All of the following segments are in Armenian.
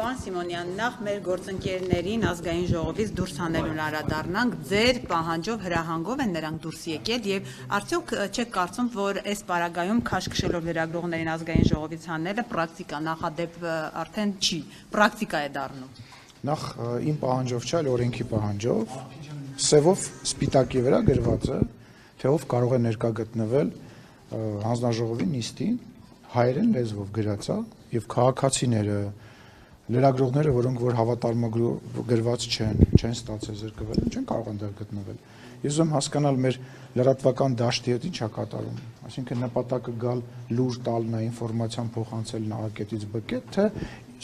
Պարոն Սիմոնյան, նախ մեր գործընկերներին ազգային ժողովից դուրս հանելուն անդրադառնանք, ձեր պահանջով հրահանգով են նրանք դուրս եկել եւ արդյոք չեք կարծում, որ այս պարագայում քաշքշելով լրագրողներին ազգային ժողովից հանելը պրակտիկա նախադեպ արդեն չի, պրակտիկա է դառնում։ Նախ իմ պահանջով չէ, այլ օրենքի պահանջով, սևով սպիտակի վրա գրված է, թե ով կարող է ներկա գտնվել հանձնաժողովի նիստին, հայերեն լեզվով գրած է, եւ քաղաքացիները, լրագրողները, որոնք որ հավատարմագրված չեն ստացել զրկվել, չեն կարող այնտեղ գտնվել։ Ես ուզում հասկանալ մեր լրատվական դաշտի հետ ինչ է կատարում, այսինքն նպատակը գալ լուր տալն է, ինֆորմացիան փոխանցելն է A-կետից B-կետ, թե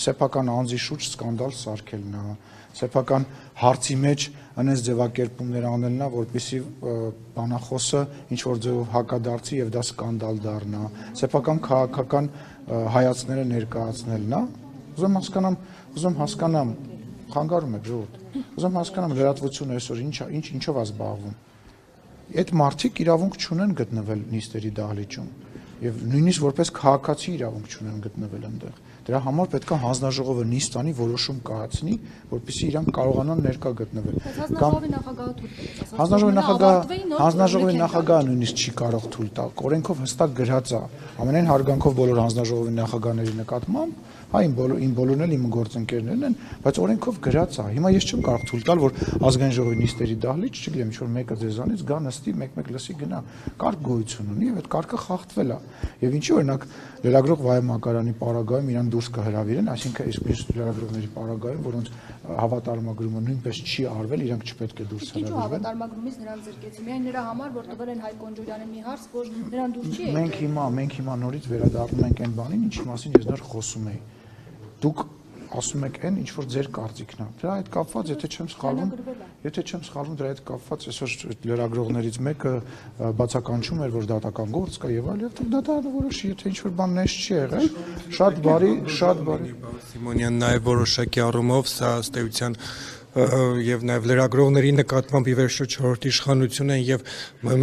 սեփական անձի շուրջ սկանդալ սարքելն է, սեփական հարցի մեջ այնպես ձևակերպումներ անելն է, որպեսզի բանախոսը ինչ որ ձևով հակադարձի եւ դա սկանդալ դառնա, սեփական քաղաքական հայացքները ներկայացնելն է։ Ուզում հասկանամ, խանգարում եք ժողովուրդ։ Ուզում հասկանամ լրատվությունը այսօր ինչով է զբաղվում։ Այդ մարդիկ իրավունք չունեն գտնվել նիստերի դահլիճում եւ նույնիսկ որպես քաղաքացի իրավունք չունեն գտնվել այնտեղ։ Դրա համար պետք է հանձնաժողովը նիստ անի, որոշում կայացնի, որպեսզի իրանք կարողանան ներկա գտնվել։ Հանձնաժողովի նախագահը նույնիսկ չի կարող թույլ տալ։ Օրենքով հստակ գրած է, ամենայն հարգանքով բոլոր հանձնաժողովի նախագահների նկատմամբ, հա իմ բոլորն էլ իմ գործընկերներն են, բայց օրենքով գրած է։ Հիմա ես չեմ կարող թույլ տալ, որ ազգային ժողովի նիստերի դահլիճ, չգիտեմ, ինչ որ մեկը ձեզանից գա նստի, մեկ լսի գնա։ Կարգ գոյություն ունի եւ այդ կարգը խախտվել է։ Եվ ինչի օրինակ լրագրող Վայե Մակարյանի պարագայում իրան դուրս կհրավիրեն, այսինքն այսպես լրագրողների պարագայում, որոնց հավատարմագրումը նույնպես չի արվել, իրանք չպետք է դուրս հրավիրվեն։ Ինչու հավատարմագրումից նրան զրկեցին։ Միայն նրա համար, որ տվել են Հայկ Կոնջորյանի մի հարց, որ նրան դուրս չի եկել։ Մենք հիմա նորից վերադառնում ենք այն բանին, ինչի մասին ես նոր խոսում էի։ Դուք ասում եք այն, ինչ որ ձեր կարծիքն է։ Դրա հետ կապված, եթե չեմ սխալվում, դրա հետ կապված այսօր լրագրողներից մեկը բացականչում էր, որ դատական գործ կա եւ այլ, եւ դատարանը որոշի, եթե ինչ որ բան նես չի եղել, շատ բարի։ Սիմոնյան, նաեւ որոշակի առումով սա ըստ էության եւ նաեւ լրագրողների նկատմամբ ի վերջո 4-րդ իշխանություն են եւ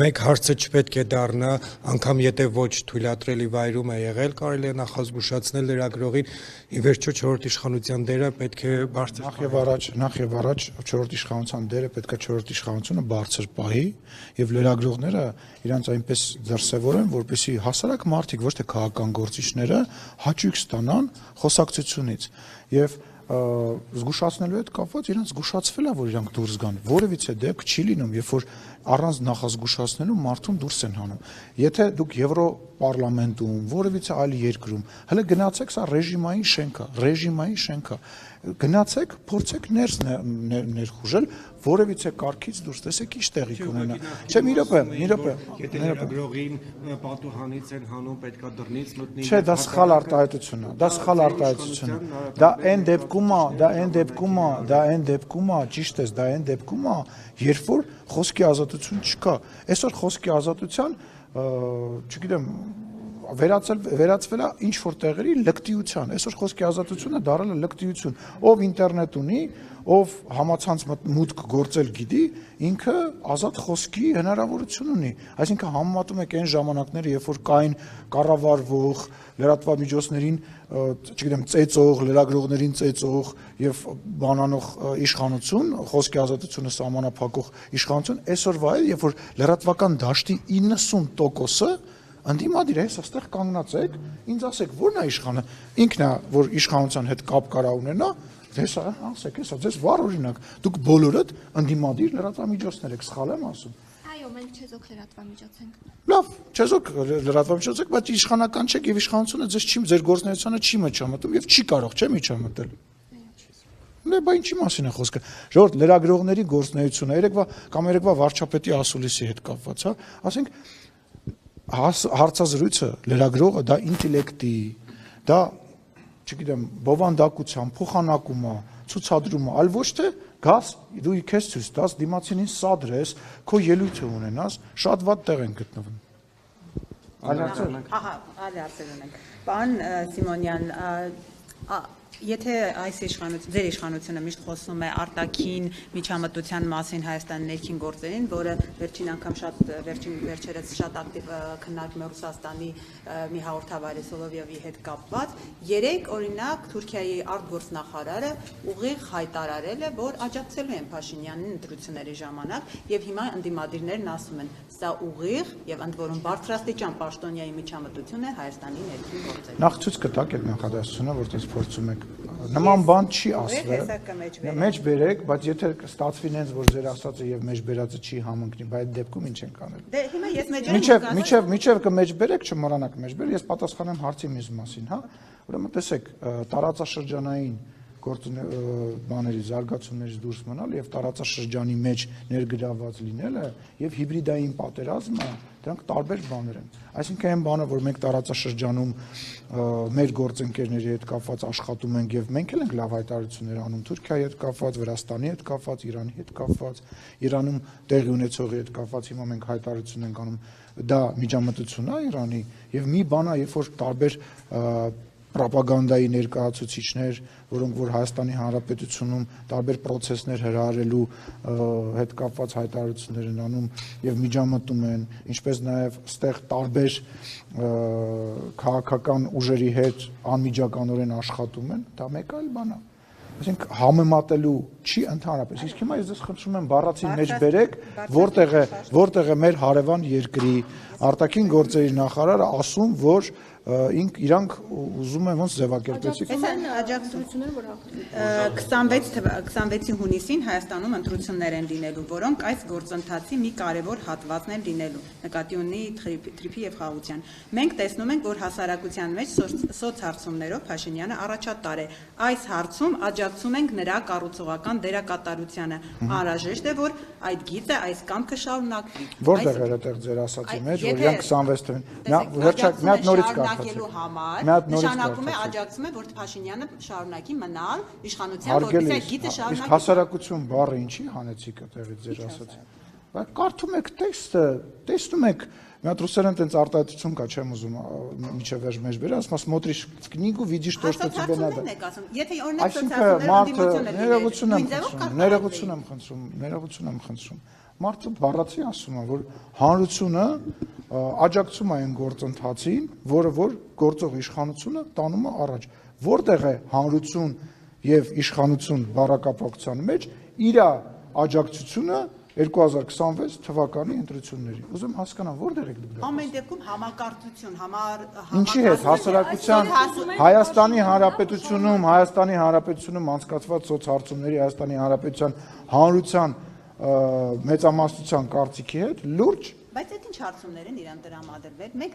մեկ հարցը չպետք է դառնա, անգամ եթե ոչ թույլատրելի վայրում է եղել, կարելի է նախազգուշացնել լրագրողին, ի վերջո 4-րդ իշխանության դերը պետք է բարձր նախ եւ առաջ 4-րդ իշխանության դերը պետք է 4-րդ իշխանությունը բարձր պահի եւ լրագրողները իրանց այնպես դրսեւորեն, որպեսզի հասարակ մարդիկ, ոչ թե քաղաքական գործիչները հաճույք ստանան խոսակցությունից եւ զգուշացնելու հետ կապված իրանց զգուշացվել է, որ իրանք դուրս գան, որևիցե դեպք չի լինում, երբ որ առանց նախազգուշացնելու մարդուն դուրս են հանում։ Եթե դուք Եվրոպարլամենտում, որևիցե այլ երկրում, հələ գնացեք, սա ռեժիմային շենք է, գնացեք, փորձեք ներս ներխուժել, որևիցե կարգից դուրս տեսեք ինչ տեղի կունենա։ Չէ, մի րոպե։ Եթե լրագրողին պատուհանից են հանում, պետքա դռնից մտնի։ Չէ, դա սխալ արտահայտություն է։ Դա սխալ արտահայտություն է։ Դա այն դեպքում է, ճիշտ ես, դա այն դեպքում է, երբ որ խոսքի ազատություն չկա։ Այսօր խոսքի ազատության, չգիտեմ, վերածվել է ինչ որ տեղերի լկտիության։ Այսօր խոսքի ազատությունը դարձել է լկտիություն։ Ով ինտերնետ ունի, ով համացանց մուտք գործել գիտի, ինքը ազատ խոսքի հնարավորություն ունի։ Այսինքն համեմատում եք այն ժամանակները, երբ որ կային կառավարվող լրատվամիջոցներին, չգիտեմ, ծեծող, լրագրողներին ծեծող եւ բանանող իշխանություն, խոսքի ազատությունը սահմանափակող իշխանություն, այսօրվա է, երբ որ լրատվական դաշտի 90%-ը ընդդիմադիր է, այստեղ կանգնած եք, ինձ ասեք, ո՞րն է իշխանը, ինքն է, որ իշխանության հետ կապ կարա ունենա, հեսա, ասեք, հեսա, ձեզ վառ օրինակ, դուք բոլորդ ընդդիմադիր լրատվամիջոցներ եք, սխալ եմ ասում։ Այո, մենք չեզոք լրատվամիջոց ենք։ Լավ, չեզոք լրատվամիջոց եք, բայց իշխանական չեք եւ իշխանությունը ձեր գործունեությանը չի միջամտում եւ չի կարող, չէ՞ միջամտել։ Բա ինչի մասին է խոսքը։ Ժողովուրդ, լրագրողների գործունեությունը երեկվա վարչապետի ասուլիսի հետ կապված, հա, ասենք հարցազրույցը լրագրողը դա ինտելեկտի, դա, չգիտեմ, բովանդակության, փոխանակումը, ցուցադրումը, այլ ոչ թե գաս դու քեզ ցույց տաս, դիմացինին սադրես, քո ելույթը ունենաս, շատ վատ տեղ են գտնվում։ Այլ հարցեր ունենք։ Ահա, այլ հարցեր ունենք։ Պարոն Սիմոնյան, Եթե այս ձեր իշխանությունը միշտ խոսում է արտաքին միջամտության մասին Հայաստանի ներքին գործերին, որը վերջին անգամ վերջերս շատ ակտիվ քննարկում է Ռուսաստանի մի հաղորդավարի Սոլովյովի հետ կապված, երեք օրինակ Թուրքիայի արտգործնախարարը ուղիղ հայտարարել է, որ աջակցելու են Փաշինյանին ընտրությունների ժամանակ, եւ հիմա ընդդիմադիրներն ասում են, սա ուղիղ եւ ընդ որում բարձրաստիճան պաշտոնյայի միջամտություն է Հայաստանի ներքին գործերին։ Նախ ցույց կտակ այդ նախադասությունը, որտեղ փորձում եք նման բան չի ասվել։ Մեջ բերեք, բայց եթե ստացվի նենց, որ ձեր ասածը եւ մեջ բերածը չի համընկնի, բայց այդ դեպքում ինչ ենք անել։ Դե հիմա ես մեջ Միջև կմեջ բերեք, չմոռանաք մեջ բերել, ես պատասխանեմ հարցի մյուս մասին, հա։ Ուրեմն տեսեք, տարածաշրջանային բաների զարգացումներից դուրս մնալ եւ տարածաշրջանի մեջ ներգրաված լինելը եւ հիբրիդային պատերազմը դրանք տարբեր բաներ են։ Այսինքն այն բանը, որ մենք տարածաշրջանում մեր գործընկերների հետ կապված աշխատում ենք եւ մենք էլ ենք լավ հայտարարություններ անում Թուրքիայի հետ կապված, Վրաստանի հետ կապված, Իրանի հետ կապված, Իրանում տեղի ունեցողի հետ կապված հիմա մենք հայտարարություն ենք անում, դա միջամտություն է Իրանի եւ մի բան է, երբ որ տարբեր պրոպագանդայի ներկայացուցիչներ, որոնք որ Հայաստանի Հանրապետությունում տարբեր process-ներ հրահարելու հետ կապված հայտարարություններ են անում եւ միջամտում են, ինչպես նաեւ ստեղ տարբեր քաղաքական ուժերի հետ անմիջականորեն աշխատում են, դա մեկ այլ բան է։ Այսինքն համեմատելու չի ընդհանրապես։ Իսկ հիմա ես ձեզ խնդրում եմ բառացի մեջ բերեք, որտեղ է մեր հարևան երկրի արտաքին գործերի նախարարը ասում, որ իրանք ուզում են ոնց ձևակերպեցիք։ Այսինքն աջակցությունները որ 26-ի հունիսին Հայաստանում ընտրություններ են լինելու, որոնք այս գործընթացի մի կարևոր հատվածն են լինելու, նկատի ունի թրիփի եւ խաղաղության։ Մենք տեսնում ենք, որ հասարակության մեջ սոցհարցումներով Փաշինյանը առաջատար է։ Այս հարցում աջակցում ենք նրա կառուցողական դերակատարությանը։ Անհրաժեշտ է, որ այդ գիծը, այս կամքը շարունակվի։ Որտեղ էր այդտեղ ձեր ասածի մեջ, որ իրանք 26 թվականին մի հատ նորից նշանակում է աջակցում է, որ Փաշինյանը շարունակի մնալ իշխանության, որպեսզի այդ գիծը շարունակի։ Իսկ հասարակություն բառը ինչի հանեցիք այդտեղից ձեր ասածը։ Բայց կարդում եք տեքստը, տեսնում եք, մի հատ ռուսերեն տենց արտահայտություն կա, չեմ ուզում միջև վերջ մեջ բերել, ասում смотришь в книгу, видишь то, что тебе надо։ Եթե օրինակ սոցիալական ներողություն եմ խնդրում։ Մարդը բառացի ասում է, որ հանրությունը աջակցում է այն գործընթացին, որը որ գործող իշխանությունը տանում է առաջ։ Որտեղ է հանրություն եւ իշխանություն բառակապակցության մեջ իր աջակցությունը 2026 թվականի ընտրությունների։ Ուզում հասկանամ, որտեղ եք դուք։ Ամեն դեպքում համակարգություն, Ինչի հետ հասարակության Հայաստանի Հանրապետությունում անցկացված սոցհարցումների Հայաստանի Հանրապետության հանրության մեծամասնության կարծիքի հետ լուրջ։ Բայց այդ ինչ հարցումներ են իրան տրամադրվել։ Մենք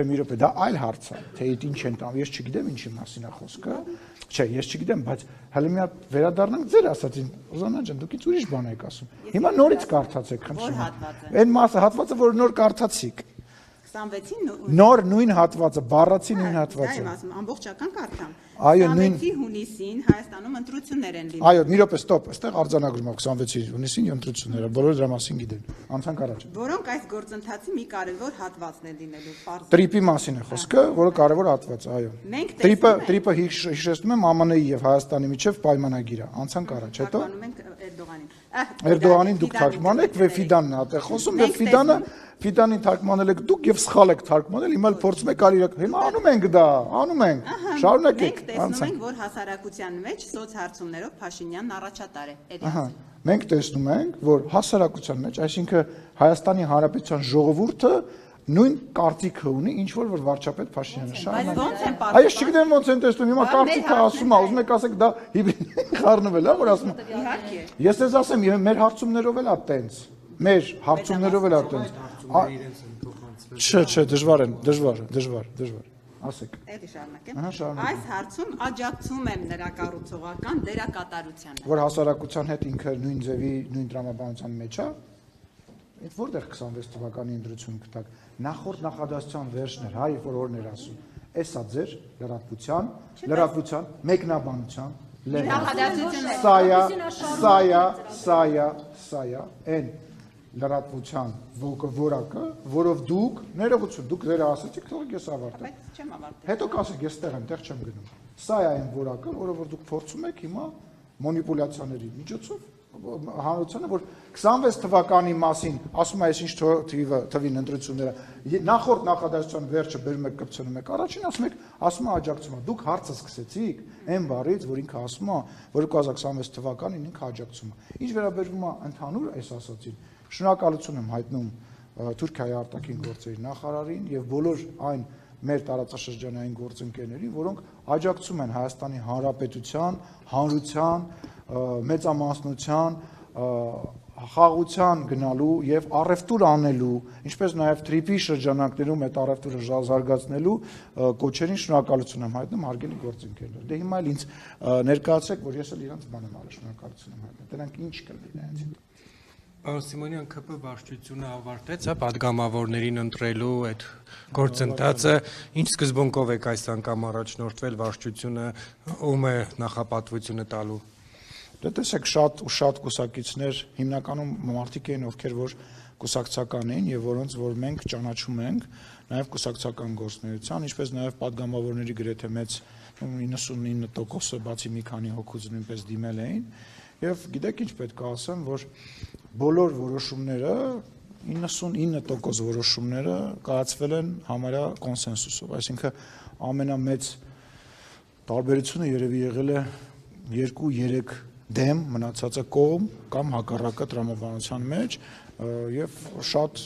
մի րոպե, դա այլ հարց է, թե ինչ են տանում, ես չգիտեմ ինչի մասին է խոսքը։ Չէ, ես չգիտեմ, բայց հələ մի հատ վերադառնանք ձեր ասածին։ Ուզանա ջան, դուք ինչ ուրիշ բան եք ասում։ Հիմա նորից կարդացեք, խնդրում եմ։ Այն հատվածը, որ նոր կարդացիք։ 26-ին նոր նույն հատվածը, բառացի նույն հատվածը։ Դա եմ ասում, ամբողջական կարդամ։ Այո, 26-ի հունիսին Հայաստանում ընտրություններ են լինելու։ Այո, մի րոպե, ստոպ, այստեղ արձանագրում է 26-ի հունիսին ընտրությունները, բոլորը դրա մասին գիտեն։ Անցանք առաջ։ Որոնք այս գործընթացի մի կարևոր հատվածն են լինելու։ Տրիպի մասին է խոսքը, որը կարևոր հատված է, այո։ Տրիպը հիշեցնում եմ ԱՄՆ-ի եւ Հայաստանի միջև պայմանագիր է։ Անցանք առաջ, հետո Էրդողանին դուք թարգմանեք, Ֆիդանն է այդտեղ խոսում, եւ Ֆիդանին թարգմանել եք դուք եւ սխալ եք թարգմանել, հիմա փորձում եք արիրակ։ Հիմա անում ենք դա, անում ենք։ Շարունակեք։ Մենք տեսնում ենք, որ հասարակության մեջ սոցհարցումներով Փաշինյանն առաջատար է։ Մենք տեսնում ենք, որ հասարակության մեջ, այսինքն Հայաստանի Հանրապետության ժողովուրդը նույն կարծիքը ունի, ինչ որ վարչապետ Փաշինյանը շարունակի։ Այո, ես չգիտեմ ոնց են տեսնում, հիմա կարծիքը ասում է, ուզում եք ասեք դա հիբրիդ խառնվել է, որ ասում է։ Իհարկե։ Ես ձեզ ասեմ, մեր հարցումներով էլ է տենց։ Մեր հարցումներով էլ է տենց։ Չէ, դժվար։ Ասեք։ Էդի շարունակեմ։ Այս հարցում աջակցում եմ նրա կառուցողական դերակատարությանը։ Որ հասարակության հետ ինքը նույն ձևի, նույն տրամաբանության մեջ է։ Այդ որտեղ 26 թվականի ընտրություն կտակ։ Նախորդ նախադասության վերջներ, հայ որ օրներ ասում։ Էսա ձեր լրատվության, մեկնաբանության, նախադասությունը սայա, այն լրատվության որակը, որով դուք ներողություն, դուք ձեր ասացիք, թողեք ես ավարտեմ։ Բայց չեմ ավարտել։ Հետո կասեք, ես տեղ չեմ գնում։ Սա է այն որակը, որը որ դուք փորձում եք հիմա մանիպուլյացիաների միջոցով հանրությանը, որ 26 թվականի մասին ասում է, այսինչ թվին ընտրությունները նախորդ նախադասության վերջը բերում եք կպցնում եք առաջին, ասում է աջակցում է, դուք հարցը սկսեցիք այն բառից, որ ինքը ասում է 2026 թվականին ինքը աջակցում է։ Ինչ վերաբերում է ընդհանուր այս ասացին, շնորհակալություն եմ հայտնում Թուրքիայի արտաքին գործերի նախարարին եւ բոլոր այն մեր տարածաշրջանային գործընկերներին, որոնք աջակցում են Հայաստանի Հանրապետության, հանրության, մեծամասնության, խաղաղության գնալու եւ առևտուր անելու, ինչպես նաեւ թրիփի շրջանակներում այդ առևտուրը զարգացնելու կոչերին շնորհակալություն եմ հայտնում հարգելի գործընկերներ։ Դե հիմա էլ ինձ ներկայացրեք, որ ես էլ իրանց բան եմ արել, շնորհակալություն եմ հայտնում։ Դրանք ինչ կլինի այնց։ Պարոն Սիմոնյան, ԿՊ վարչությունը ավարտեց, падգամավորներին ընտրելու այդ գործընթացը, ինչ սկզբունքով եք այս անգամ առաջնորդվել վարչությունը, ում է նախապատվությունը տալու։ Դե տեսեք, շատ կուսակիցներ, հիմնականում մարդիկ էին, ովքեր որ կուսակցական էին եւ որոնց որ մենք ճանաչում ենք, նաեւ կուսակցական գործունեության, ինչպես նաեւ падգամավորների գրեթե մեծ 99%-ը բացի մի քանի հոգուց նույնպես դիմել էին եւ գիտեք ինչ պետք է ասեմ, որ բոլոր որոշումները 99% որոշումները կայացվել են համարյա կոնսենսուսով, այսինքն ամենամեծ տարբերությունը երևի եղել է 2-3 դեմ մնացածը կողմ կամ հակառակը տրամաբանության մեջ եւ շատ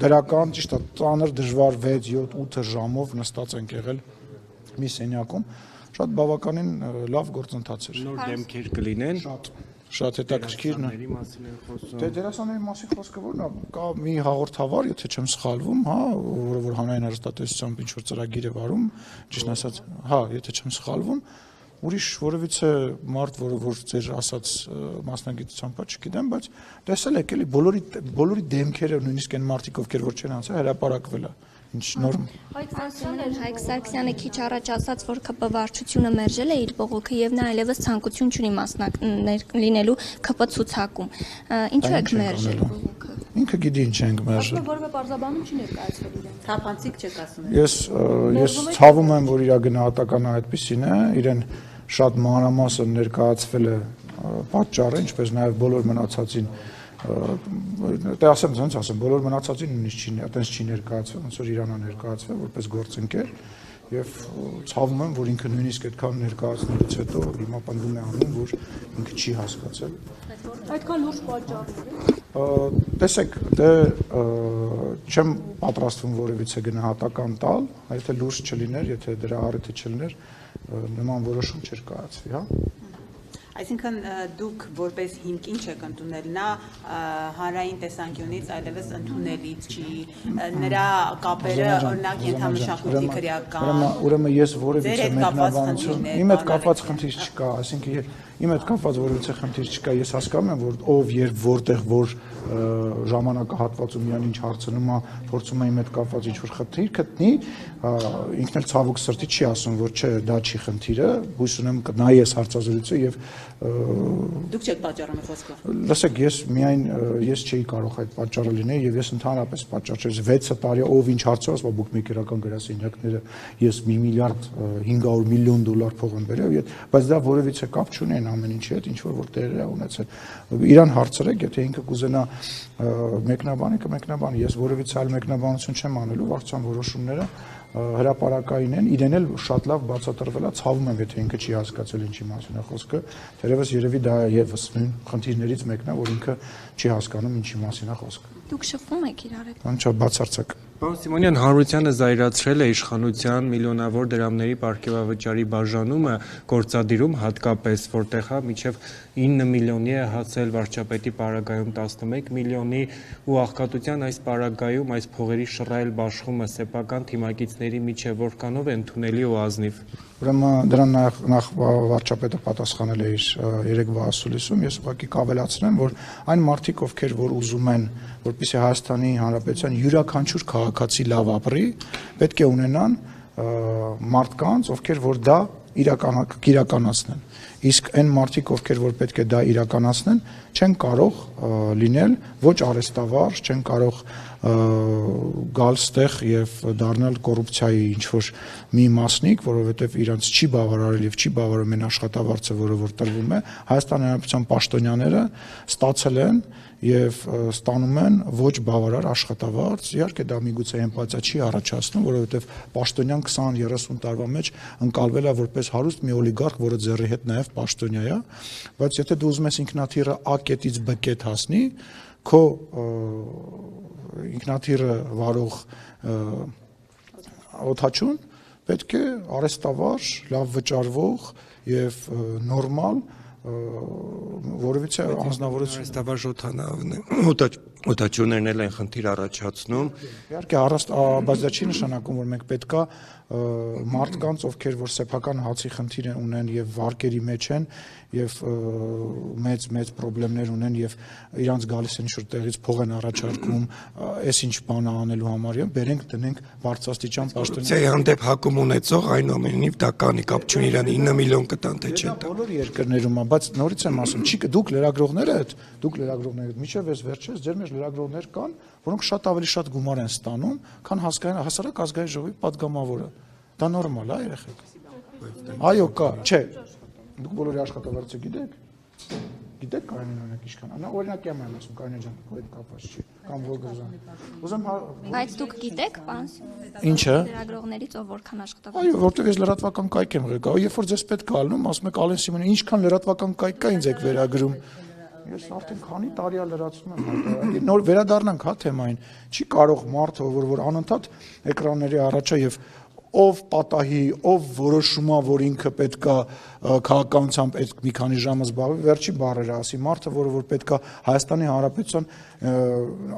դրական, ճիշտ է, ծանր դժվար 6-7-8 ժամով նստած ենք եղել մի սենյակում, շատ բավականին լավ գործընթաց էր։ Նոր դեմքեր կլինեն։ Շատ հետաքրքիր է։ Դե դերասանների մասին խոսքը որն է, կա մի հաղորդավար, եթե չեմ սխալվում, հա, որ հանրային հեռուստատեսությամբ ինչ որ ծրագիր է վարում, ճիշտ ասած, հա, եթե չեմ սխալվում, ուրիշ որևիցե մարդ, որը որ ձեր ասած մասնագիտությամբ չգիտեմ, բայց տեսել եք էլի բոլորի դեմքերը, նույնիսկ այն մարդիկ, ովքեր որ չեն անցել, հրապարակվել է։ Ինչ նորմ։ Հայկ Սարգսյանը քիչ առաջ ասաց, որ ԿՊ վարչությունը մերժել է իր բողոքը եւ նա այլևս ցանկություն չունի մասնակցել լինելու ԿՊ ցուցակում։ Ինչու եք մերժել բողոքը։ Ինքը գիտի ինչ ենք մերժել։ Որևէ բարձաբանում չի ներկայացվել իրեն։ Թափանցիկ չեք ասում։ Ես ցավում եմ, որ իր գնահատականը այդպեսին է, իրեն շատ մանրամասն ներկայացվել է պատճառը, ինչպես նաեւ բոլոր մնացածին դե ասեմ, ոնց ասեմ, բոլոր մնացածին նույնիսկ չի, այտենց չի ներկայացվել, ոնց որ Իրանա ներկայացվել որպես գործընկեր եւ ցավում եմ, որ ինքը նույնիսկ այդքան ներկայացնելուց հետո հիմա պնդում է անում, որ ինքը չի հասկացել։ Այդքան լուրջ պատճառներ։ Տեսեք, դե չեմ պատրաստվում որևիցե գնահատական տալ, եթե լուրջ չլիներ, եթե դրա առիթը չլիներ, նման որոշում չէր կայացվի, հա։ Այսինքն դուք որպես հիմք ինչ եք ընդունել, նա հանրային տեսանկյունից այլևս ընդունելից չի, նրա կապերը օրինակ ենթամշակույթի քրեական, ուրեմն ես որևիցե մեկնաբանություն, իմ հետ կապված խնդիր չկա, այսինքն իմ հետ կապված որևիցե խնդիր չկա, ես հասկանում եմ, որ ով երբ որտեղ որ ժամանակահատվածում իրան ինչ հարցնում է, փորձում է իմ հետ կապված ինչ-որ խնդիր գտնի, ինքն էլ ցավոք սրտի չի ասում, որ չէ, դա չի խնդիրը, հույս ունեմ կնայի ես հարցազրույցը եւ դուք չեք պատճառում եք խոսքով։ Լսեք, ես չէի կարող այդ պատճառը լինել եւ ես ընդհանրապես պատճառ չէի 6 տարի ով ինչ հարցը ասում, բուկմեյքերական գրասենյակները ես 1 միլիարդ 500 միլիոն դոլար փող եմ բերել, բայց դա որևիցե կապ չունի այն ամեն ինչի հետ, ինչ որ տեղի է ունեցել։ Իրան հարցրեք, եթե ինքը կուզենա մեկնաբանի, ես որևիցե այլ մեկնաբանություն չեմ անելու, վարչության որոշումները հրապարակային են, իրեն էլ շատ լավ բացատրվել է, ցավում եմ, եթե ինքը չի հասկացել ինչի մասին է խոսքը, թերևս երևի դա եւս նույն խնդիրներից մեկն է, որ ինքը չի հասկանում ինչի մասին է խոսքը։ Դուք շփվում եք իրար հետ։ Անչափ բացարձակ։ Պարոն Սիմոնյան, հանրությանը զայրացրել է իշխանության միլիոնավոր դրամների պարգևավճարի բաժանումը գործադիրում հատկապես, որտեղ հա մինչև 9 միլիոնի է հասել վարչապետի պարագայում 11 միլիոնի ու աղքատության այս պարագայում այս փողերի շռայլ բաշխումը սեփական թիմակիցների միջև որքանով է ընդունելի ու ազնիվ։ Ուրեմն դրան նախ վարչապետը պատասխանել է իր երեկվա ասուլիսում, ես ուղղակի կավելացնեմ, որ այն մարդիկ, ովքեր որ ուզում են, որպեսզի Հայաստանի Հանրապետության յուրաքանչյուր քաղաքացի լավ ապրի, պետք է ունենան մարդկանց, ովքեր որ դա իրականացնեն։ Իսկ այն մարդիկ, ովքեր որ պետք է դա իրականացնեն, չեն կարող լինել ոչ արեստավարժ, չեն կարող գալ ստեղ եւ դառնալ կոռուպցիայի ինչ որ մի մասնիկ, որովհետեւ իրանց չի բավարարել եւ չի բավարարում այն աշխատավարձը, որը որ տրվում է, Հայաստանի Հանրապետության պաշտոնյաները ստացել են եւ ստանում են ոչ բավարար աշխատավարձ, իհարկե դա միգուցե էմպաթիա չի առաջացնում, որովհետեւ պաշտոնյան 20-30 տարվա մեջ ընկալվել է որպես հարուստ մի օլիգարխ, որը ձեռի հետ նաեւ պաշտոնյա է, բայց եթե դու ուզում ես ինքնաթիռը A կետից B կետ հասնի, քո ինքնաթիռը վարող օդաչուն պետք է արեստավարժ, լավ վճարվող եւ նորմալ որովհետեւ անձնավորություն Արեստավարժ օդաչուներն էլ են խնդիր առաջացնում։ Իհարկե բայց դա չի նշանակում, որ մենք պետքա մարդկանց, ովքեր որ սեփական հացի խնդիր ունեն եւ վարկերի մեջ են եւ մեծ խնդիրներ ունեն եւ իրանց գալիս են ինչ-որ տեղից փող են առաջարկում, այս ինչ բան անելու համար, բերենք դնենք բարձրաստիճան պաշտոնյա։ Հանդեպ հակում ունեցող այնուամենայնիվ դա կանի կապ չունի իրան 9 միլիոն կտան թե չէ։ Բոլոր երկրներում է, բայց նորից եմ ասում, չի դուք լրագրողները միջև ես վերջերս ձեր մեջ լրագրողներ կան, որոնք շատ ավելի շատ գումար են ստանում, քան հասարակ ազգային ժողովի падգամավորը։ Դա նորմալ է, երեխեք։ Այո, կա, չէ։ Դուք բոլորի աշխատավարձը գիտեք։ Գիտեք Կարինեն օրինակ ինչքան։ Նա օրինակ եմ ասում Կարինե ջան, այդ կապված չի։ Կամ Վոլգրզան։ Ուզում Բայց դուք գիտեք, պարոն Ինչը։ լրագրողներից ով որքան աշխատավարձ։ Այո, որտեղ ես լրատվական կայք եմ ղեկավար, երբ որ ձեզ պետք է ալնում, ասում եք Ալեն Սիմոնյան, ինչքան լրատվական կայք կա ինձ եք վերագրում։ Ես արդեն քանի տարի է լրացնում եմ հայտարարել։ Նոր վերադառնանք հա թեմային։ Չի կարող մարդը, որ անընդհատ էկրանների առաջ է եւ ով պատահի, ով որոշումա, որ ինքը պետքա քաղաքականությամբ այդ մի քանի ժամը զբաղվի, վերջի բառերը ասի, մարդը, որ պետքա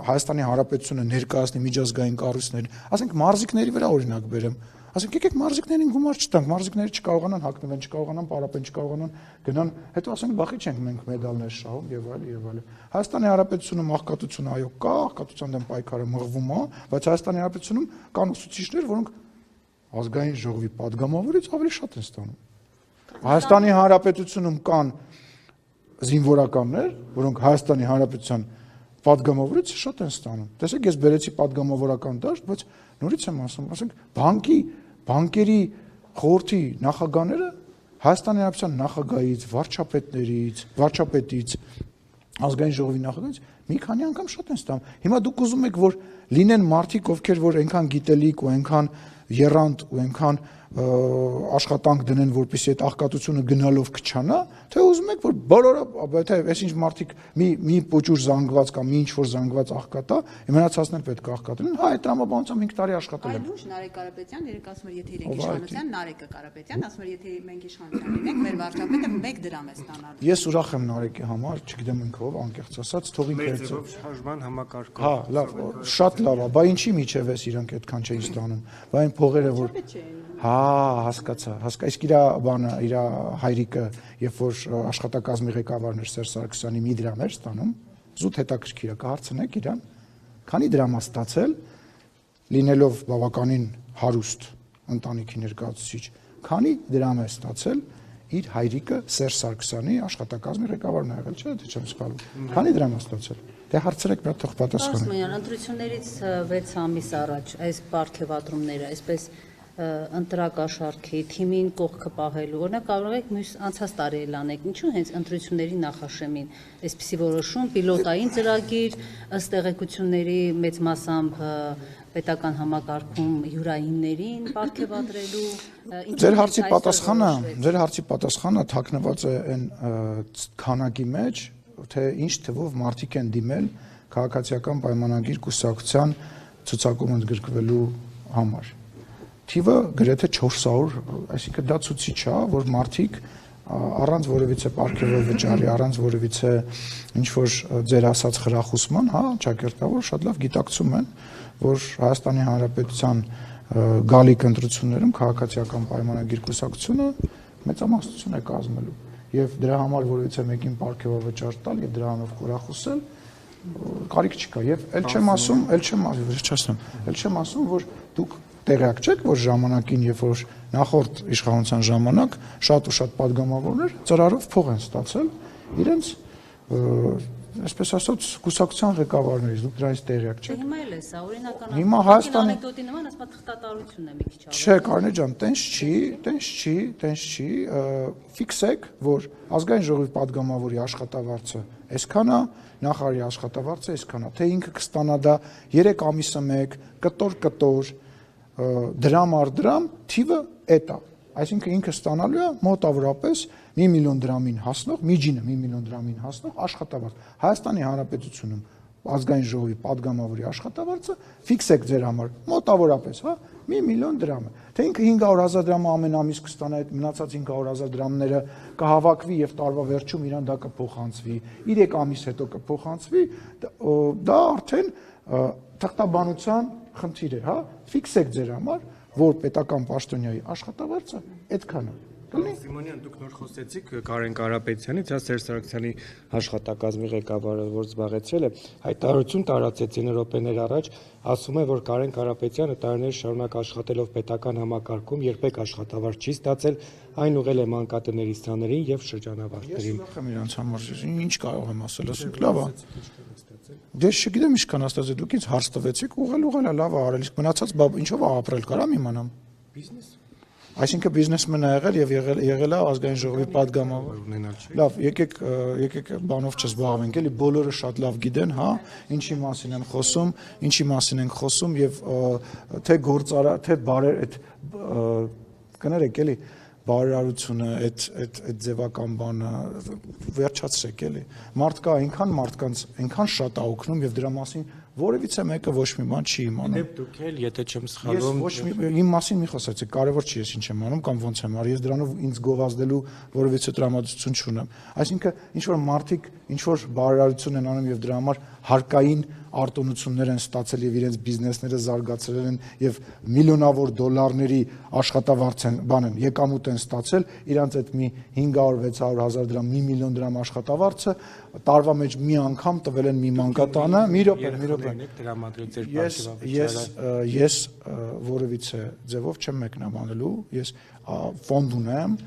Հայաստանի Հանրապետությունը ներկայացնի միջազգային կառույցներ, ասենք մարզիկների վրա օրինակ բերեմ, ասենք եկեք մարզիկներին գումար չտանք, մարզիկները չկարողանան հագնվեն, չկարողանան պարապեն, չկարողանան գնան, հետո ասենք բախի չենք մենք մեդալներ շահում եւ այլ։ Հայաստանի Հանրապետությունում աղքատությունը այո կա, աղքատության դեմ պայքարը մղվում է, բայց Հայաստանի Հանրապետությունում կան ուսուցիչներ, որոնք ազգային ժողովի падգամավորից ավելի շատ են ստանում։ Հայաստանի Հանրապետությունում կան զինվորականներ, որոնք Հայաստանի Հանրապետության падգամավորից շատ են ստանում։ Տեսեք, ես բերեցի падգամավորական դաշտ, բայց նորից եմ ասում, ասենք բանկերի խորհրդի նախագահները Հայաստանի Հանրապետության նախագահից, վարչապետից, ազգային ժողովի նախագահից մի քանի անգամ շատ են ստանում։ Հիմա դուք ուզում եք, որ լինեն մարդիկ, ովքեր որ այնքան գիտելիք ու այնքան եռանդ ու այնքան աշխատանք դնեն, որպեսզի այդ աղքատությունը գնալով կչանա, թե ուզում եք, որ բոլորը, եթե այսինչ մարդիկ մի փոճուր զանգված կամ մի ինչ-որ զանգված աղքատա, մնացածն էլ պետք է աղքատեն։ Հա, այդ տրամաբանությամբ 5 տարի աշխատել եմ։ Այլուշ Նարեկ Կարապետյան, երեք ասում էր, եթե իրենք իշխանության, Նարեկը Կարապետյան ասում էր, եթե մենք իշխանության լինենք, մեր վարչապետը 1 դրամ է ստանալու։ Ես ուրախ եմ Նարեկի համար, չգիտեմ ինքը ով, անկեղծ ասած, թողին քերծով շարժման համակարգը։ Հա, լավ, շատ լավ է, բա ինչի միջև էս իրանք այդքան չէին ստանում։ Բա այն փողերը որ Հա, հասկացա, իսկ իր բանը, իր հայրիկը, երբ որ աշխատակազմի ղեկավարն էր Սերժ Սարգսյանի մի դրամ էր ստանում, զուտ հետաքրքիր է, կհարցնեք իրան, քանի դրամ է ստացել, լինելով բավականին հարուստ ընտանիքի ներկայացուցիչ, քանի դրամ է ստացել իր հայրիկը Սերժ Սարգսյանի աշխատակազմի ղեկավարն է եղել, չէ՞, թե չեմ սխալվում։ Քանի դրամ է ստացել։ Դե հարցրեք, բա թող պատասխանեք։ Ասում են, ընտրություններից 6 ամիս առաջ այս պարգևատրումները, այսպես ընտրակաշառքի թիմին կողքը պահելու, օրինակ կարող եք մյուս անցած տարի էլ անեք, ինչու հենց ընտրությունների նախաշեմին այսպիսի որոշում, պիլոտային ծրագիր, ըստ տեղեկությունների մեծ մասամբ պետական համակարգում յուրայիններին պարգևատրելու։ Ձեր հարցի պատասխանը թաքնված է այն քանակի մեջ, թե ինչ թվով մարդիկ են դիմել քաղաքացիական պայմանագիր կուսակցության ցուցակում ընդգրկվելու համար։ Թիվը գրեթե 400, այսինքն դա ցուցիչ է, որ մարդիկ առանց որևիցե պարգևի վճարի, առանց որևիցե ինչ-որ ձեր ասած խրախուսման, հա, ճակերտավոր շատ լավ գիտակցում են, որ Հայաստանի Հանրապետության գալիք ընտրություններում քաղաքացիական պայմանագիր կուսակցությունը մեծամասնություն է կազմելու եւ դրա համար որևիցե մեկին պարգևի վճար տալ եւ դրանով խրախուսել կարիք չկա եւ ել չեմ ասում, որ դուք տեղյակ չեք, որ ժամանակին, երբ որ նախորդ իշխանության ժամանակ շատ ու շատ падգամավորներ ծրարով փող են ստացել իրենց այսպես ասած կուսակցության ղեկավարներից, դուք դրանից տեղյակ չեք։ Հիմա էլ է սա, օրինական Հիմա Հայաստանի անեկդոտի նման ասма թղթատարությունն է մի քիչ ավելի։ Չէ, Կարնե ջան, տենց չի, ֆիքսեք, որ ազգային ժողովի падգամավորի աշխատավարձը այսքան է, նախարարի աշխատավարձը այսքան է, թե ինքը կստանա դա 3 ամիսը 1, կտոր, դրամ առ դրամ, թիվը էդ է։ Այսինքն ինքը ստանալու է մոտավորապես 1 միլիոն դրամին հասնող, միջինը 1 միլիոն դրամին հասնող աշխատավարձ։ Հայաստանի Հանրապետությունում ազգային ժողովի падգամավորի աշխատավարձը ֆիքսեք ձեր համար մոտավորապես, հա, 1 միլիոն դրամ է։ Թե ինքը 500,000 դրամը ամեն ամիս կստանա, այդ մնացած 500,000 դրամները կհավաքվի եւ տարվա վերջում իրան դա կփոխանցվի, 3 ամիս հետո կփոխանցվի, դա արդեն թղթաբանության խնդիր է, հա, ֆիքսեք ձեր համար, որ պետական պաշտոնյայի աշխատավարձը այդքան է։ Սիմոնյան, դուք նոր խոսեցիք Կարեն Կարապետյանից, հա Սերժ Սարգսյանի աշխատակազմի ղեկավարը, որ զբաղեցրել է, հայտարարություն տարածեցին րոպեներ առաջ, ասում է, որ Կարեն Կարապետյանը տարիներ շարունակ աշխատելով պետական համակարգում երբեք աշխատավարձ չի ստացել, այն ուղղել է մանկատների սաներին եւ շրջանավարտներին։ Ես ուրախ եմ իրանց համար, ինչ կարող եմ ասել, ասենք լավ է։ Դե չգիտեմ ինչքան աստած է, դուք ինձ հարց տվեցիք, ուղղել է, լավ է արել, իսկ մնացած ինչով է ապրել, կարամ իմանամ։ Բիզնես։ Այսինքն բիզնեսմեն է եղել եւ եղել է ազգային ժողովի падգամավոր ունենալ չի։ Լավ, եկեք բանով չզբաղվենք, էլի բոլորը շատ լավ գիտեն, հա, ինչի մասին ենք խոսում եւ թե գործարա, թե բարեր այդ կներեք էլի բարերարությունը, այդ ձևական բանը վերջացրեք էլի։ Մարդ կա, այնքան շատ է օգնում եւ դրա մասին որևիցե մեկը ոչ մի բան չի իմանում։ Դեպ դուք էլ, եթե չեմ սխալվում, իմ մասին մի խոսեցիք, կարևոր չի ես ինչ եմ անում կամ ոնց եմ արի, ես դրանով ինձ գովազդելու որևիցե տրամադրություն չունեմ։ Այսինքն ինչ որ մարդիկ ինչ որ բարերարություն են անում եւ դրա համար հարկային արտոնություններ են ստացել եւ իրենց բիզնեսները զարգացրել են եւ միլիոնավոր դոլարների աշխատավարձ են եկամուտ են ստացել, իրանց այդ մի 500-600 հազար դրամ, 1 միլիոն դրամ աշխատավարձը տարվա մեջ մի անգամ տվել են մի մանկատանը, մի րոպե։ Ես որևիցե ձևով չեմ մեկնաբանելու, ես ֆոնդ ունեմ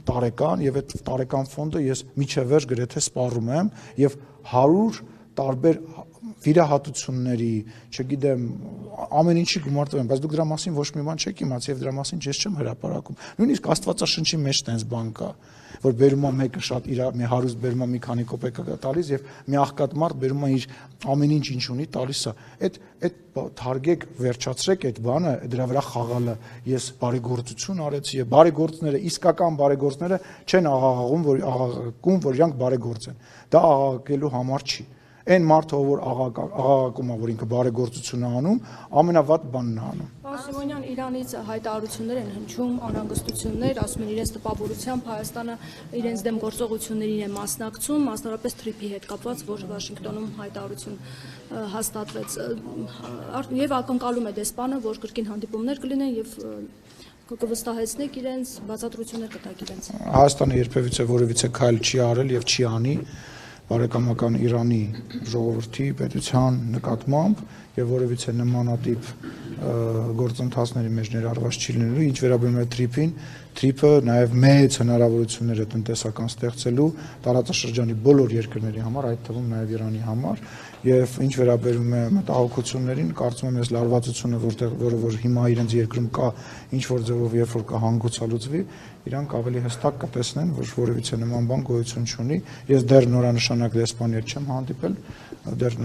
տարեկան եւ այդ տարեկան ֆոնդը ես միջև վերջ գրեթե սպառում եմ եւ 100 տարբեր վիրահատությունների, չգիտեմ, ամեն ինչի գումար տվեմ, բայց դուք դրա մասին ոչ մի բան չեք իմացել եւ դրա մասին ես չեմ հրապարակում։ Նույնիսկ Աստվածաշնչի մեջ տենց բան կա, որ բերում է մեկը շատ իր մի հարուստ բերում է մի քանի կոպեկա տալիս եւ մի աղքատ մարդ բերում է իր ամեն ինչ ունի տալիս է։ Այդ թարգեք վերջացրեք այդ բանը, դրա վրա խաղալը ես բարեգործություն արեցի եւ բարեգործները, իսկական բարեգործները չեն աղաղակում, որ իրանք բարեգործ են։ Դա աղաղակելու համար չի։ Այն մարդը, որ աղաղակում է, որ ինքը բարեգործություն է անում, ամենավատ բանն է անում։ Պարոն Սիմոնյան, Իրանից հայտարարություններ են հնչում, անհանգստություններ, ասում են իրենց տպավորությամբ Հայաստանը իրենց դեմ գործողություններին է մասնակցում, մասնավորապես TRIP-ի հետ կապված, որ Վաշինգտոնում հայտարարություն հաստատվեց, եւ ակնկալում է դեսպանը, որ կրկին հանդիպումներ կլինեն եւ կվստահեցնեք իրենց, բացատրություններ կտաք իրենց։ Հայաստանը երբևիցե որևիցե քայլ չի արել եւ չի անի բարեկամական Իրանի ժողովրդի պետության նկատմամբ եւ որևիցե նմանատիպ գործընթացների մեջ ներառված չի լինելու, ինչ վերաբերում է TRIP-ին, TRIP-ը նաեւ մեծ հնարավորություններ է տնտեսական ստեղծելու տարածաշրջանի բոլոր երկրների համար, այդ թվում նաեւ Իրանի համար, եւ ինչ վերաբերում է մտահոգություններին, կարծում եմ ես լարվածությունը, որը հիմա իրենց երկրում կա, ինչ որ ձևով երբ որ կհանգուցալուծվի, իրանք ավելի հստակ կտեսնեն, որ որևիցե նման բան գոյություն չունի։ Ես դեռ նորանշանակ դեսպանի հետ չեմ հանդիպել, դեռ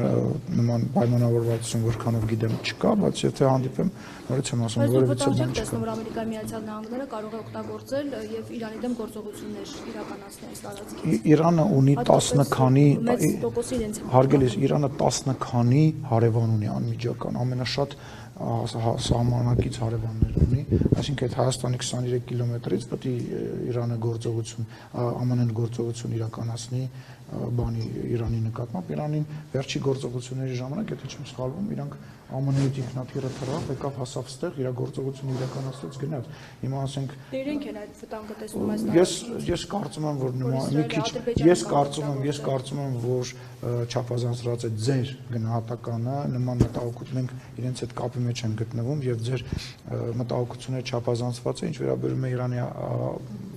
նման պայմանավորվածություն որքանով գիտեմ չկա, բայց եթե հանդիպեմ, նորից եմ ասում, որևիցե բան չկա։ Տեսնում որ Ամերիկայի Միացյալ Նահանգները կարող է օգտագործել եւ Իրանի դեմ գործողություններ իրականացնել այս տարածքից։ Իրանը ունի 10 քանի մեծ տոկոսի իրենց հարգելիս Իրանը 10 քանի հարևան ունի անմիջական, ամենաշատ սահմանակից հարևաններ ունի, այսինքն այդ Հայաստանի 23 կիլոմետրից պետք է Իրանը գործողություն, ԱՄՆ-ն գործողություն իրականացնի բանի Իրանի նկատմամբ, Իրանին վերջի գործողությունների ժամանակ, եթե չեմ սխալվում, իրանք ԱՄՆ-ից ինքնաթիռը թռավ, եկավ հասավ ստեղ, իր գործողությունը իրականացրեց գնաց։ Հիմա ասենք իրենք են այդ վտանգը տեսնում այս Ես կարծում եմ, որ մի քիչ ես կարծում եմ, որ չափազանցրած է ձեր գնահատականը, նման մտահոգություն մենք իրենց հետ կապի խնդրի մեջ են գտնվում եւ ձեր մտահոգությունները չափազանցված է, ինչ վերաբերում է Իրանի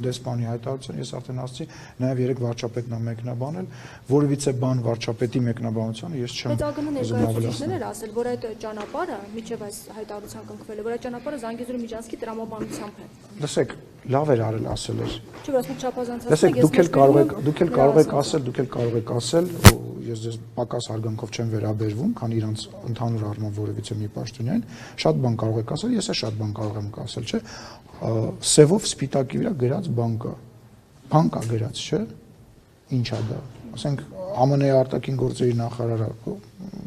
դեսպանի հայտարարությանը, ես արդեն ասացի, նաեւ երեք վարչապետն է մեկնաբանել, որևիցե բան վարչապետի մեկնաբանությանը ես չեմ ներկայացուցիչներ էր ասել, որ այդ ճանապարհը միջև այս հայտարարության կնքվել է, որ այդ ճանապարհը Զանգեզուրի Միջանցքի տրամաբանությամբ է։ Լսեք, լավ էր արել ասել էր։ Չէ, բայց մենք չափազանցած Լսեք, դուք էլ կարող եք ասել, ես ձեզ պակաս հարգանքով չեմ վերաբերվում, քան իրանց ընդհանուր առմամբ որևիցե մի պաշտոնյային, շատ բան կարող եք ասել, ես էլ շատ բան կարող եմ ասել, չէ՞։ Սևով սպիտակի վրա գրած բան կա գրած, չէ՞։ Ինչ է դա։ Ասենք ԱՄՆ-ի արտաքին գործերի նախարարը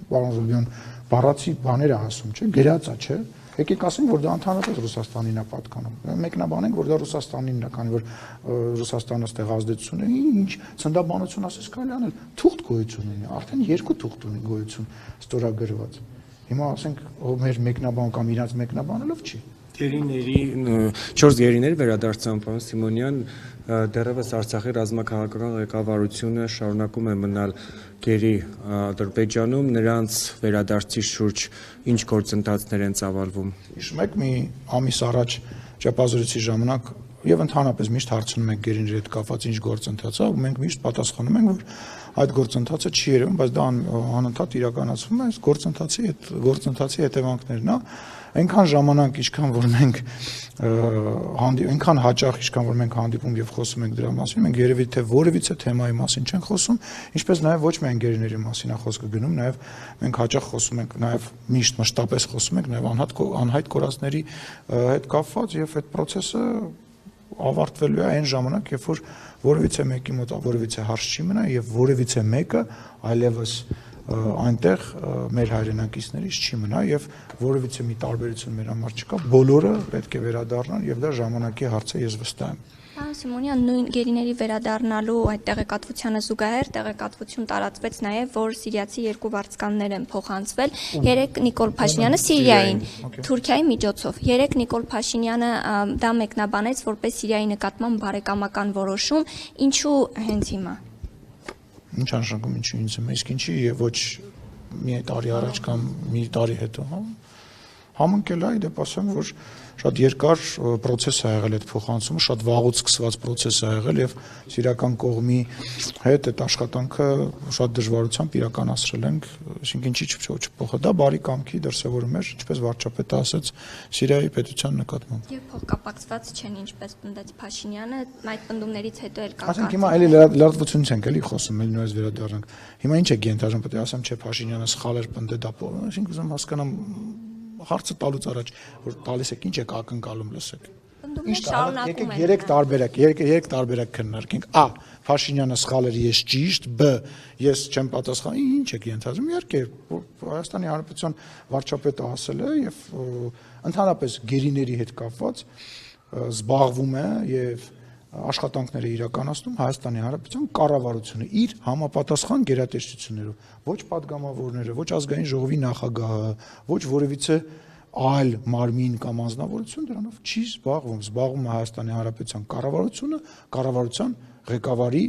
պարոն Զուլբյան բառացի բաներ է ասում, չէ՞, գրած է, չէ՞։ Եկեք ասենք, որ դա ընդհանրապես Ռուսաստանին է պատկանում։ Մեկնաբանենք, որ դա Ռուսաստանինն է, քանի որ Ռուսաստանը ստեղ ազդեցություն ունի, ինչ ցնդաբանություն ասես կարելի անել, թուղթ գոյություն ունի, արդեն 2 թուղթ ունի գոյություն ստորագրված։ Հիմա ասենք, մեր մեկնաբան կամ իրանց մեկնաբանելով չի։ Գերիների 4 գերիներ վերադարձան, պարոն Սիմոնյան, դեռևս Արցախի ռազմաքաղաքական ղեկավարությունը շարունակում է մնալ գերի Ադրբեջանում, նրանց վերադարձի շուրջ ինչ գործընթացներ են ծավալվում։ Հիշում եք, մի ամիս առաջ ճեպազրույցի ժամանակ եւ ընդհանրապես միշտ հարցնում ենք գերիների հետ կապված ինչ գործընթաց է, ու մենք միշտ պատասխանում ենք, որ այդ գործընթացը չի երևում, բայց դա անընդհատ իրականացվում է, այս գործընթացի հետևանքներն է։ Այնքան ժամանակ, ինչքան որ մենք այնքան հաճախ, ինչքան որ մենք հանդիպում եւ խոսում ենք դրա մասին, մենք երևի թե որևիցե թեմայի մասին չենք խոսում, ինչպես նաեւ ոչ միայն գերիների մասին է խոսքը գնում, նաեւ մենք հաճախ խոսում ենք, նաեւ միշտ մշտապես խոսում ենք նաեւ անհայտ կորածների հետ կապված եւ այդ process-ը ավարտվելու է այն ժամանակ, երբ որ որևիցե մեկի մոտ որևիցե հարց չի մնա եւ որևիցե մեկը այլևս այնտեղ մեր հայրենակիցներից չի մնա եւ որևիցե մի տարբերություն մեր համար չկա, բոլորը պետք է վերադառնան եւ դա ժամանակի հարց է, ես վստահ եմ։ Պարոն Սիմոնյան, նույն գերիների վերադառնալու այդ տեղեկատվությանը զուգահեռ տեղեկատվություն տարածվեց նաև, որ սիրիացի 2 վարձկաններ են փոխանցվել, 3 Նիկոլ Փաշինյանը Սիրիային, Թուրքիայի միջոցով, 3 Նիկոլ Փաշինյանը դա մեկնաբանեց որպես Սիրիայի նկատմամբ բարեկամական որոշում, ինչու հենց հիմա։ Ինչ անշանակում ինչու ինձ եմ, իսկ ինչի եւ ոչ մի տարի առաջ կամ մի տարի հետո, հա։ Համընկել է, դեպ ասեմ, որ շատ երկար process է եղել այդ փոխանցումը, շատ վաղուց սկսված process է եղել եւ սիրիական կողմի հետ այդ աշխատանքը շատ դժվարությամբ իրականացրել ենք, այսինքն ինչի չփոխա, դա բարի կամքի դրսևորում էր, ինչպես վարչապետը ասաց, Սիրիայի պետության նկատմամբ։ Եվ փոխկապակցված չեն, ինչպես պնդեց Փաշինյանը, այդ պնդումներից հետո էլ կան։ Ասենք հիմա էլի լրատվությունից ենք էլի խոսում, էլի նույնպես վերադառնանք։ Հիմա ինչ է գենտաժան, պետք է ասեմ, չէ, Փաշինյանը սխալ էր պնդել դա, այսինքն ուզում հասկանամ հարցը տալուց առաջ որ տալիս եք ինչ եք ակնկալում լսեք։ Ինչ եկեք երեք տարբերակ քննարկենք։ Ա. Փաշինյանը սխալ էր, ես ճիշտ, Բ. Ես չեմ պատասխան, ինչ եք ենթադրում։ Իհարկե, Հայաստանի Հանրապետության վարչապետը ասել է եւ ընդհանրապես գերիների հետ կապված զբաղվում է եւ աշխատանքներ է իրականացնում Հայաստանի Հանրապետության կառավարությունը իր համապատասխան գերատեսչություններով, ոչ падգամավորները, ոչ ազգային ժողովի նախագահը, ոչ որևիցե այլ մարմին կամ անձնավորություն դրանով չի զբաղվում, զբաղվում է Հայաստանի Հանրապետության կառավարությունը, կառավարության ղեկավարի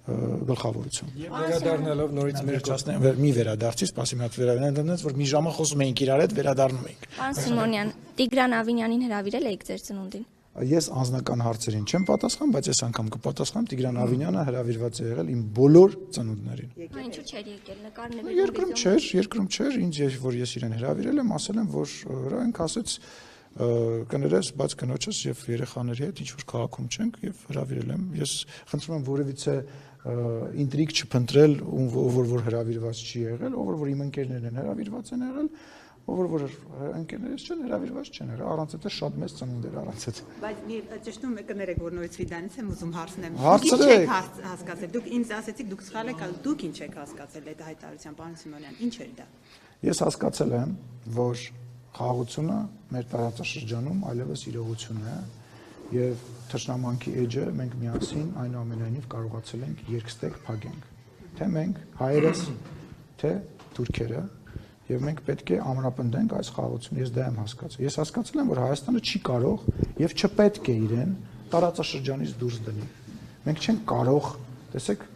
գլխավորություն։ Եվ վերադառնալով նորից մեր մի վերադարձի, սպասի մի հատ վերադառնանց, որ մի ժամը խոսում էինք իրար հետ, վերադառնում էինք։ Պարոն Սիմոնյան, Տիգրան Ավինյանին հրավիրել եք ձեր ծնունդին։ Ես անձնական հարցերին չեմ պատասխան, բայց այս անգամ կպատասխանեմ Տիգրան Ավինյանը հրավիրված է եղել իմ բոլոր ծնունդներին։ Ինչու՞ չէր եկել նկարներ։ Երկրում չէր, ինձ որ ես իրեն հրավիրել եմ, ասել եմ, որ հրանք ասեց կներես, բայց կնոջս եւ երեխաների հետ ինչ որ քաղաքում չենք եւ հրավիրել եմ։ Ես խնդրում եմ որևիցե ինտրիգ չփնտրել, ով որ հրավիրված չի եղել, ով որ իմ ընկերներն են հրավիրված են եղել, ով որ ընկերներս չեն հրավիրված չեն եղել, առանց այդ շատ մեծ ծնունդ էր առանց այդ։ Բայց մի ճշտում եք կներեք, որ նորից Ֆիդանից եմ ուզում հարցնեմ։ Հարցրեք։ Հասկացել, դուք ինձ ասեցիք, դուք սխալ եք, դուք ինչ եք հասկացել այդ հայտարարության, պարոն Սիմոնյան, ինչ էր դա։ Ես հասկացել եմ, որ խաղաղությունը մեր տարածաշրջանում այլևս իրողություն է եւ թշնամանքի էջը մենք միասին այնուամենայնիվ կարողացել ենք երկստեք փակենք։ Թե մենք հայերս, թե թուրքերը եւ մենք պետք է ամրապնդենք այս խաղաղությունը, ես դա եմ հասկացել։ Ես հասկացել եմ, որ Հայաստանը չի կարող եւ չպետք է իրեն տարածաշրջանից դուրս դնի։ Մենք չենք կարող, տեսեք,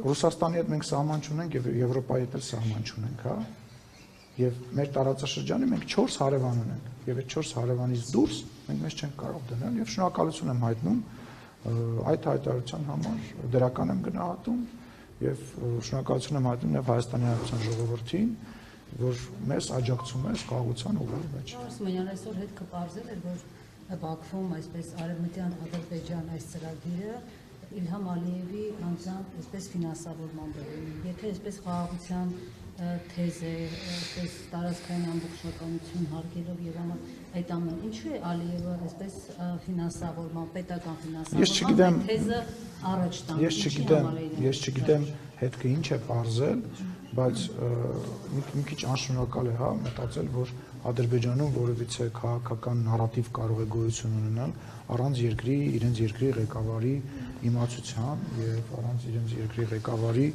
Ռուսաստանի հետ մենք սահման չունենք եւ Եվրոպայի հետ էլ սահման չունենք, հա։ եւ մեր տարածաշրջանի մենք 4 հարևան ունենք եւ այդ 4 հարևանից դուրս մենք մեզ չենք կարող դնել եւ շնորհակալություն եմ հայտնում այդ հայտարարության համար դրական եմ գնահատում եւ շնորհակալություն եմ հայտնում նաեւ Հայաստանի Հանրապետության ժողովրդին, որ մեզ աջակցում է խաղաղության ուղղի մեջ։ Սիմոնյան, այսօր հետ կպարզել էր, որ Բաքվում այսպես Արևմտյան Ադրբեջան այս ծրագիրը Իլհամ Ալիևի անձամբ այսպես ֆինանսավորման բերում։ Եթե այսպես խաղաղության թեզ է, այսպես տարածքային ամբողջականություն հարգելով եւ այդ ամեն ինչու է Ալիևը այսպես ֆինանսավորման, պետական ֆինանսավորման թեզը առաջ տանում։ Ես չգիտեմ հետքը ինչ է բարձել, բայց մի քիչ անշնորհակալ է, հա, մտածել, որ Ադրբեջանում որևիցե քաղաքական նարատիվ կարող է գոյություն ունենալ առանց իրենց երկրի ղեկավարի իմացության եւ առանց իրենց երկրի ղեկավարի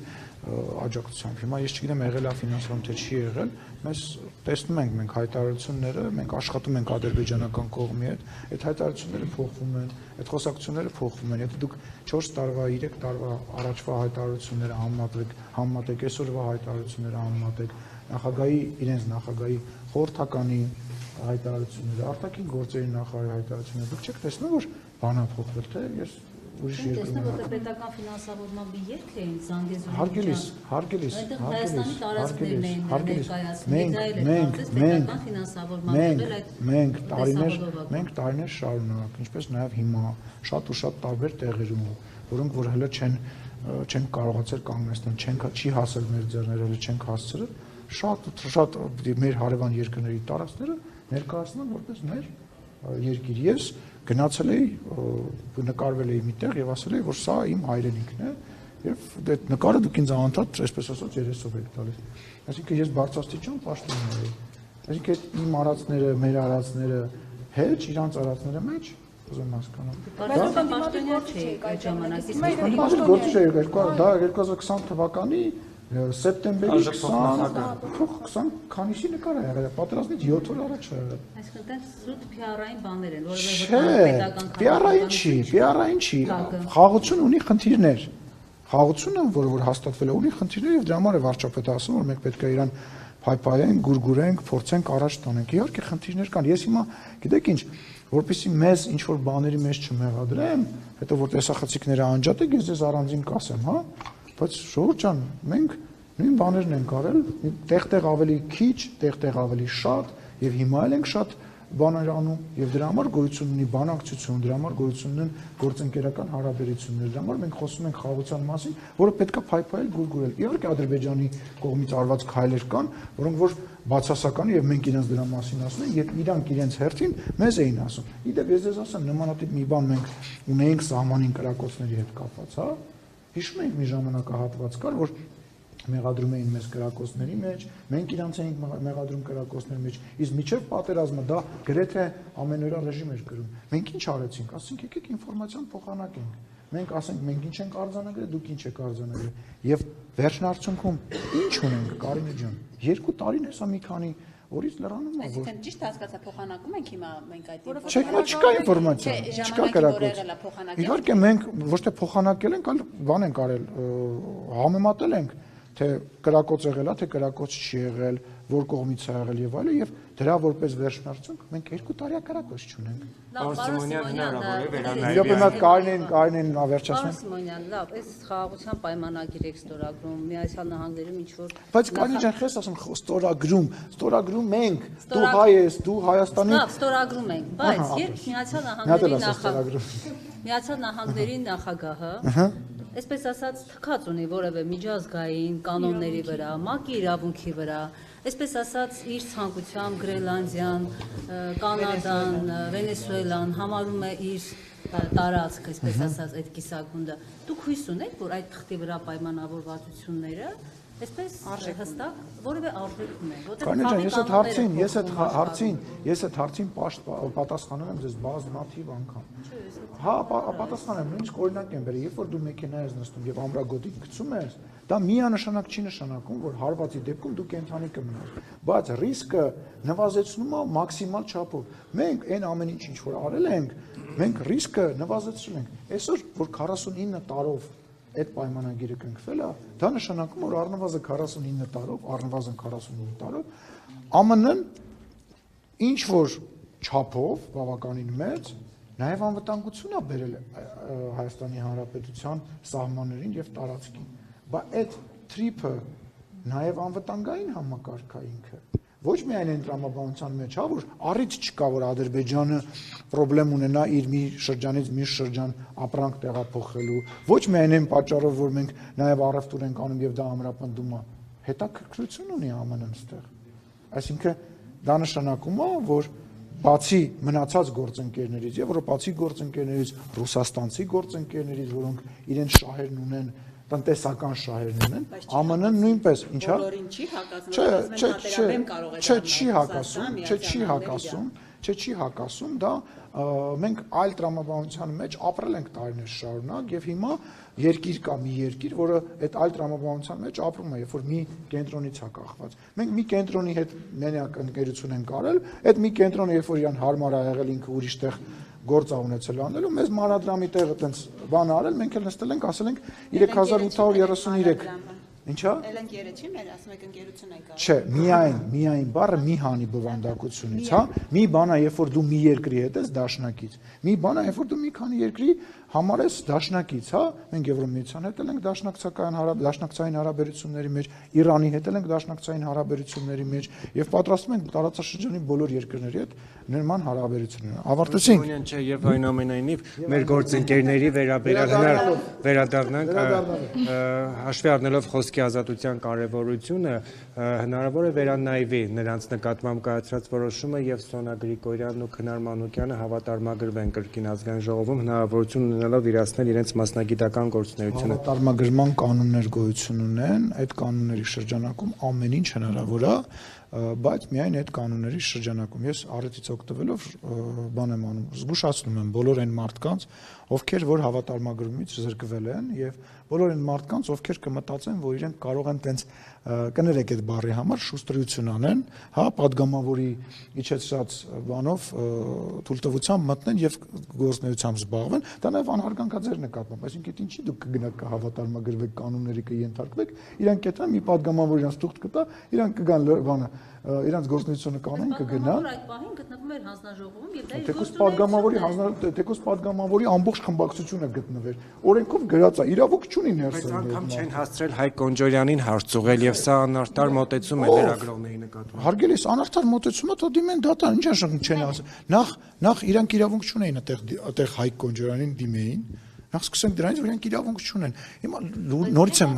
աջակցությամբ։ Հիմա ես չգիտեմ եղել է ֆինանսավորում թե չի եղել, mēs տեսնում ենք մենք հայտարարությունները, մենք աշխատում ենք ադրբեջանական կողմի հետ, այդ հայտարարությունները փոխվում են, այդ խոսակցությունները փոխվում են։ Եթե դուք 4 տարվա, 3 տարվա առաջվա հայտարարությունները համեմատեք այսօրվա հայտարարությունները համեմատեք, իրենց նախագահի խորհրդականի հայտարարությունները, արտաքին գործերի նախարարի հայտարարությունները, դուք չեք տեսնում որ բանը փոխվել թե ես ուրիշ երկրում եմ։ Տեսնում պետական ֆինանսավորման մի երկ էին Զանգեզուրի։ Հարգելիս։ Հայաստանի տարածքներն էին ներկայացնում, պետական ֆինանսավորման եղել այդ մենք տարիներ շարունակ, ինչպես նաև հիմա շատ ու շատ տարբեր տեղերում, որոնք որ հələ չեն կարողացել կանգնեցնել, չի հասել մեր ձեռները, հələ չենք հասցրել, շատ մեր հարևան երկրների տարածքները ներկայացնում որպես մեր երկիր։ Ես գնացել էի, նկարվել էի միտեղ եւ ասել էի, որ սա իմ հայրենիքն է եւ այդ նկարը դուք ինձ անընդհատ, այսպես ասած, երեսով եք տալիս։ Այսինքն ես բարձրաստիճան պաշտպանում էի։ Այսինքն իմ արածները, մեր արածները հեչ, իրանց արածները մեջ, ուզում հասկանամ։ Բայց պաշտոնյա չէի այդ ժամանակ։ Իսկ գործիչ էի, դա 2020 թվականի սեպտեմբերի 20 քանիսի նկար է եղել, պատերազմից 7 օր առաջ է եղել։ Այսինքն դա զուտ PR-ային բաներ են, որովհետեւ PR-ային չի, խաղաղություն ունի խնդիրներ։ Խաղաղությունը, որ հաստատվել է, ունի խնդիրներ եւ դրա համար է վարչապետը ասում, որ մենք պետք է իրան փայփայենք, գուրգուրենք, փորձենք առաջ տանենք։ Իհարկե խնդիրներ կան։ Ես հիմա գիտեք ինչ, որպեսզի մեզ ինչ որ բաների մեջ չմեղադրեմ, հետո որ տեսախցիկները անջատեք, ես ձեզ առանձին կասեմ, հա։ Բայց ժողովուրդ ջան, մենք նույն բաներն ենք արել, տեղ-տեղ ավելի քիչ, տեղ-տեղ ավելի շատ եւ հիմա էլ ենք շատ բաներ անում եւ դրա համար գոյություն ունի բանակցություն, դրա համար գոյություն ունեն գործընկերական հարաբերություններ, դրա համար մենք խոսում ենք խաղաղության մասին, որը պետքա փայփայել, գուրգուրել։ Իհարկե Ադրբեջանի կողմից արված քայլեր կան, որոնք որ բացասական եւ մենք իրենց դրա մասին ասում ենք եւ իրանք իրենց հերթին մեզ էին ասում։ Իդեպ ես ձեզ ասեմ, նմանատիպ մի բան մենք ունեինք սահմանին կրակոցների հետ կապված, հա։ Հիշում եք մի ժամանակահատված կար, որ մեղադրում էին մեզ կրակոցների մեջ, մենք իրանց էինք մեղադրում կրակոցների մեջ, իսկ միջև պատերազմը դա գրեթե ամենօրյա ռեժիմ էր կրում։ Մենք ինչ արեցինք, ասենք եկեք ինֆորմացիան փոխանակենք։ Մենք ասենք մենք ինչ ենք արձանագրել, դուք ինչ եք արձանագրել։ Եվ վերջն արդյունքում ինչ ունենք, Կարինե ջան, 2 տարին է սա մի քանի օրից լրանում է։ Այսինքն ճիշտ հասկացա, փոխանակում ենք հիմա մենք այդ չկա ինֆորմացիա, չկա կրակոց։ Իհարկե մենք ոչ թե փոխանակել ենք, այլ բան ենք արել, համեմատել ենք, թե կրակոց եղել է, թե կրակոց չի եղել, որ կողմից է եղել եւ այլն, եւ դրա որպես վերջնարդյունք մենք 2 տարի կրակոց չունենք։ Լավ, Սիմոնյան, հնարավոր է վերանայել։ Իրոք հիմա Կարինեն ավերջացնեմ։ Սիմոնյան, լավ, այս խաղաղության պայմանագիր եք ստորագրում, Միացյալ Նահանգներում ինչ որ։ Բայց Կարինե ջան, խես ասում ստորագրում մենք, դու հայ ես, դու Հայաստանի։ Լավ, ստորագրում ենք, բայց երբ Միացյալ Նահանգների նախագահը այսպես ասած թքած ունի որևէ միջազգային կանոնների վրա, ՄԱԿ-ի իրավունքի վրա, այսպես ասած իր ցանկությամբ Գրենլանդիան, Կանադան, Վենեսուելան համարում է իր տարածք, այսպես ասած այդ կիսագունդը։ Դուք հույս ունեք, որ այդ թղթի վրա պայմանավորվածությունները այսպես հստակ որևէ արժեք ունեն, Կարինե ջան, ես այդ հարցին պատասխանել եմ ձեզ բազմաթիվ անգամ։ Հա, պատասխանել եմ, նույնիսկ օրինակ եմ բերել, երբ որ դու մեքենա ես նստում եւ ամրագոտիկ գցում ես, դա միանշանակ չի նշանակում, որ հարվածի դեպքում դու կենթանի կմնաս, բայց ռիսկը նվազեցնում է մաքսիմալ չափով։ Մենք այն ամեն ինչ որ արել ենք, մենք ռիսկը նվազեցրել ենք։ Այսօր որ 49 տարով այդ պայմանագիրը կնքվել է, դա նշանակում որ առնվազն 49 տարով ԱՄՆ-ն ինչ որ չափով բավականին մեծ նաև անվտանգություն է բերել Հայաստանի Հանրապետության սահմաններին եւ տարածքին, բայց այդ թրիփը նաև անվտանգային համակարգ է ինքը։ Ոչ միայն այն տրամաբանության մեջ, հա, որ առիթ չկա, որ Ադրբեջանը խնդրեմ ունենա իր մի շրջանից մի շրջան ապրանք տեղափոխելու, ոչ միայն այն պատճառով, որ մենք նաև առևտուր ենք անում եւ դա ամրապնդում է, հետաքրքրություն ունի ԱՄՆ-ն այստեղ։ Այսինքն դա նշանակում է, որ բացի մնացած գործընկերներից, եվրոպացի գործընկերներից, ռուսաստանցի գործընկերներից, որոնք իրենց շահերն ունեն, տնտեսական շահերն ունեն, ԱՄՆ-ն նույնպես, ինչա՞։ Բոլորին չի հակասում, չի հակասում, դա մենք այլ տրամաբանության մեջ ապրել ենք տարիներ շարունակ եւ հիմա երկիր կա մի երկիր, որը այդ այլ տրամաբանության մեջ ապրում է, երբ որ մի կենտրոնից է կախված։ Մենք մի կենտրոնի հետ մենակ ընկերություն ենք արել, այդ մի կենտրոնը երբ որ իրան հարմար ա եղել ինքը ուրիշ տեղ գործ ա ունեցել անելու, մեզ մանրադրամի տեղը տենց բան արել, մենք էլ նստել ենք, ասել ենք 3833 Ինչա։ Ելենք երեչի մեր ասում եք ընկերություն եք արել։ Չէ, միայն բառը մի հանի բովանդակությունից, հա։ Մի բան է, երբ որ դու մի երկրի հետ ես դաշնակից։ Մի բան է, երբ որ դու մի քանի երկրի համար ես դաշնակից, հա։ Մենք Եվրոմիության հետ ենք դաշնակցային հարաբերությունների մեջ, Իրանի հետ ենք դաշնակցային հարաբերությունների մեջ եւ պատրաստում ենք տարածաշրջանի բոլոր երկրների հետ նման հարաբերություններ։ Ավարտեցինք։ Չէ, եւ այնուամենայնիվ մեր գործընկերների վերադառնանք հաշվի առնելով խոսքի ազատության կարևորությունը հնարավոր է վերանայվի նրանց նկատմամբ կայացրած որոշումը եւ Սոնա Գրիգորյանն ու Քնար Մանուկյանը հավատարմագրվեն կրկին ազգային ժողովում հնարավորություն ունենալով իրացնել իրենց մասնագիտական գործունեությունը։ Հավատարմագրման կանոններ գոյություն ունեն, այդ կանոնների շրջանակում ամեն ինչ հնարավոր է, բայց միայն այդ կանոնների շրջանակում ես առիթից օգտվելով բան եմ անում, զգուշացնում եմ բոլոր այն մարդկանց, ովքեր որ հավատարմագրումից զրկվել են եւ բոլոր այն մարդկանց, ովքեր կմտածեն, որ իրենք կարող են տենց կներեք այդ բառի համար շուստրություն անեն, հա, падգամավորի իջեցրած բանով թույլտվությամբ մտնեն եւ գործնեությամբ զբաղվեն, դա նաեւ անհարգանք է ձեր նկատմամբ, այսինքն ինչի դուք կգնաք կհավատարմագրվեք կանոնների կենթարկվեք, իրանք կետան մի падգամավոր իրանց թուղթ կտա, իրանք կգան բանը իրանց գործնությունը կանեն կգնան։ Այդ պահին գտնվում էր հանձնաժողովում եւ դա թեկուզ падգամավորի ամբողջ խմբակցությունը գտնվեր։ Օրենքով գրած է, իրավունք չունի ներսել։ Բայց անգամ չեն հասցրել Հայկ Կոնջորյանին հարց ուղղել եւ սա անարտար մոտեցում է լրագրողների նկատմամբ։ Հարգելիս, անարդար մոտեցումը թող դիմեն դատան, ինչ աշխատում չեն ասել։ Նախ իրանք իրավունք չունեին այդտեղ Հայկ Կոնջորյանին դիմեին։ Նախ սկսենք դրանից, որ իրանք իրավունք չունեն։ Հիմա նորից եմ,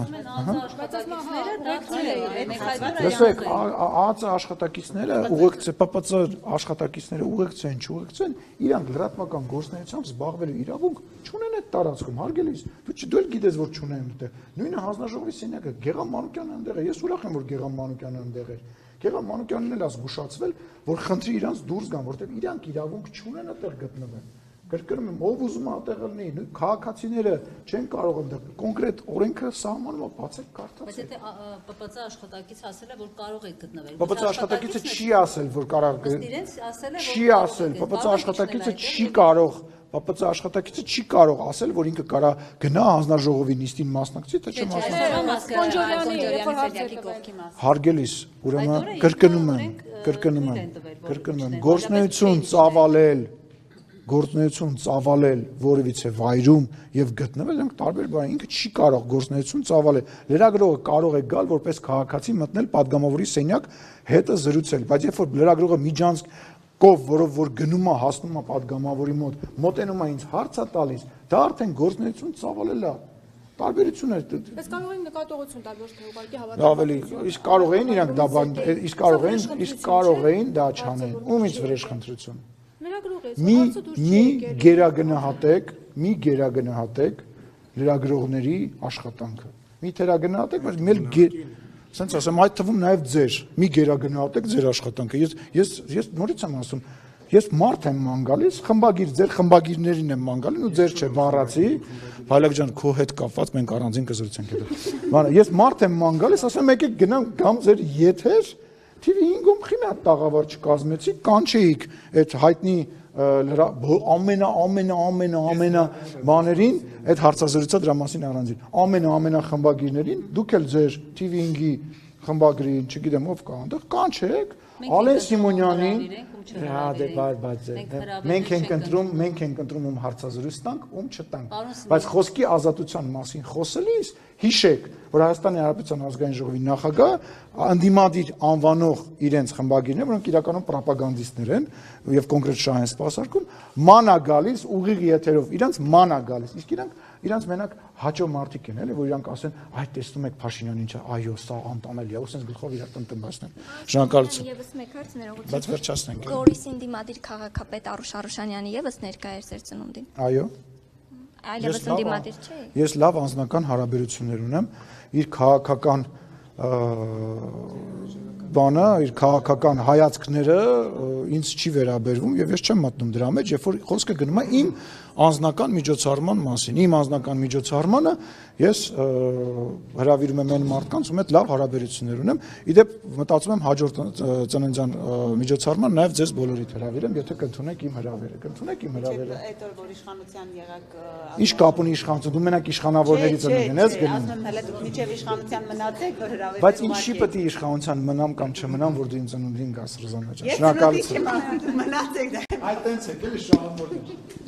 լսեք, ԱԱԾ աշխատակիցները ուղեկցե, ՊՊՑ աշխատակիցները ուղեկցեն, չուղեկցեն, իրանք լրատվական գործունեությամբ զբաղվելու իրավունք չունեն այդ տարածքում, հարգելիս։ Դու էլ գիտես, որ չունեն այդտեղ։ Նույնը հանձնաժողովի սենյակը Գեղամ Մանուկյանն այնտեղ է։ Ես ուրախ եմ, որ Գեղամ Մանուկյանն այնտեղ էր։ Գեղամ Մանուկյանն էլ է զգուշացվել, որ խնդրի իրանց դուրս գան, որտեղ իրանք իրավունք չունեն այդտեղ գտնվեն։ Կրկնում եմ, ով ուզում է այդտեղ լինի, նույն քաղաքացիները չեն կարող այնտեղ կոնկրետ օրենքը սահմանում է, բացեք կարդացեք։ Բայց եթե ՊՊՑ աշխատակից ասել է, որ կարող է գտնվել։ ՊՊՑ աշխատակիցը չի ասել, որ կարող է։ Իրենց ասել է, որ չի ասել, ՊՊՑ աշխատակիցը չի կարող, ՊՊՑ աշխատակիցը չի կարող ասել, որ ինքը կարա գնա հանձնաժողովի նիստին մասնակցի, թե չէ մասնակցի։ Հարգելիս, ուրեմն կրկնում եմ, գործունեություն ծավալել որևիցե վայրում եւ գտնվել ենք տարբեր բան, ինքը չի կարող գործունեություն ծավալել։ Լրագրողը կարող է գալ որպես քաղաքացի մտնել падգամավորի սենյակ հետը զրուցել, բայց երբ որ լրագրողը միջանցքով, որով որ գնում է, հասնում է падգամավորի մոտ, մոտենում է ինձ հարց է տալիս, դա արդեն գործունեություն ծավալել է։ Տարբերություններ։ Բայց կարող են նկատողություն տալ, ոչ թե ուղղակի ավելի, իսկ կարող էին իրանք դա բան, իսկ կարող էին դա չանեն։ Ումից վրեժ խնդրություն։ Մի գերագնահատեք լրագրողների աշխատանքը։ Մի թերագնահատեք, բայց մի սենց ասեմ, այդ թվում նաև ձեր, մի գերագնահատեք ձեր աշխատանքը։ Ես նորից եմ ասում, ես մարդ եմ ման գալիս, ձեր խմբագիրներին եմ ման գալին ու ձեր չէ, բառացի, Փայլակ ջան, քո հետ կապված մենք առանձին կզրուցենք հետո։ Ես մարդ եմ ման գալիս, ասեմ եկեք գնամ գամ ձեր եթեր TV 5-ում խիմա տաղավար չկազմեցի, կանչեիք այդ հայտնի ամենա բաներին, այդ հարցազրույցը դրա մասին առանձին, ամենա խմբագիրներին, դուք էլ ձեր TV 5-ի խմբագրին, չգիտեմ ով կա այնտեղ, կանչեք, Ալեն Սիմոնյանին հրավիրենք, մենք ենք ընտրում ում հարցազրույց տանք, ում չտանք։ Պարոն Սիմոնյան, Բայց խոսքի ազատության մասին խոսելիս հիշեք, որ Հայաստանի Հանրապետության ազգային ժողովի նախագահ անդիմադիր անվանող իրենց խմբագիրներ, որոնք իրականում պրոպագանդիստներ են եւ կոնկրետ շահ են սպասարկում, ման է գալիս ուղիղ եթերով, իրանց ման է գալիս, իսկ իրանց մենակ հաճո մարդիկ են, էլի, որ իրանք ասեն, այ տեսնում եք Փաշինյանն ինչա, այո, սա անտանելի է, ու sense գլխով իրար տնտմբացնեն։ Շնորհակալություն։ Եվս մեկ հարց ներողություն։ Բայց վերջացնենք։ Գորիսին դիմադիր քաղաքապետ Արուշ Արուշանյանը եւս ներկա էր ձեր ծնունդին։ Այո։ Այլևս ընդդիմադիր չէ։ Ես լավ անձնական հարաբերություններ ունեմ իր քաղաքական բանը, իր քաղաքական հայացքները ինձ չի վերաբերվում եւ ես չեմ մտնում դրա մեջ, երբ որ խոսքը գնում է իմ անձնական միջոցառման մասին։ Իմ անձնական միջոցառմանը ես հրավիրում եմ այն մարդկանց, ում հետ լավ հարաբերություններ ունեմ։ Իդեպ մտածում եմ հաջորդ ծննդյան միջոցառման նաեւ ձեզ բոլորիդ հրավիրեմ, եթե կընդունեք իմ հրավերը։ Կընդունեք իմ հրավերը։ Այդ որ իշխանության եղակ Ինչ կապ ունի իշխանություն, դու մենակ իշխանավորների ծնունդին ես գնում։ ասում հələ դուք միջև իշխանության մնացեք, որ հրավերներ Բայց ինչի պետք է իշխանության մնամ կամ չմնամ, որ դու իմ ծնունդին գաս Ռուզաննա ջան։ Շնորհակալություն։ Մնացեք դա։ Այ տենց է, դե շահամորդ։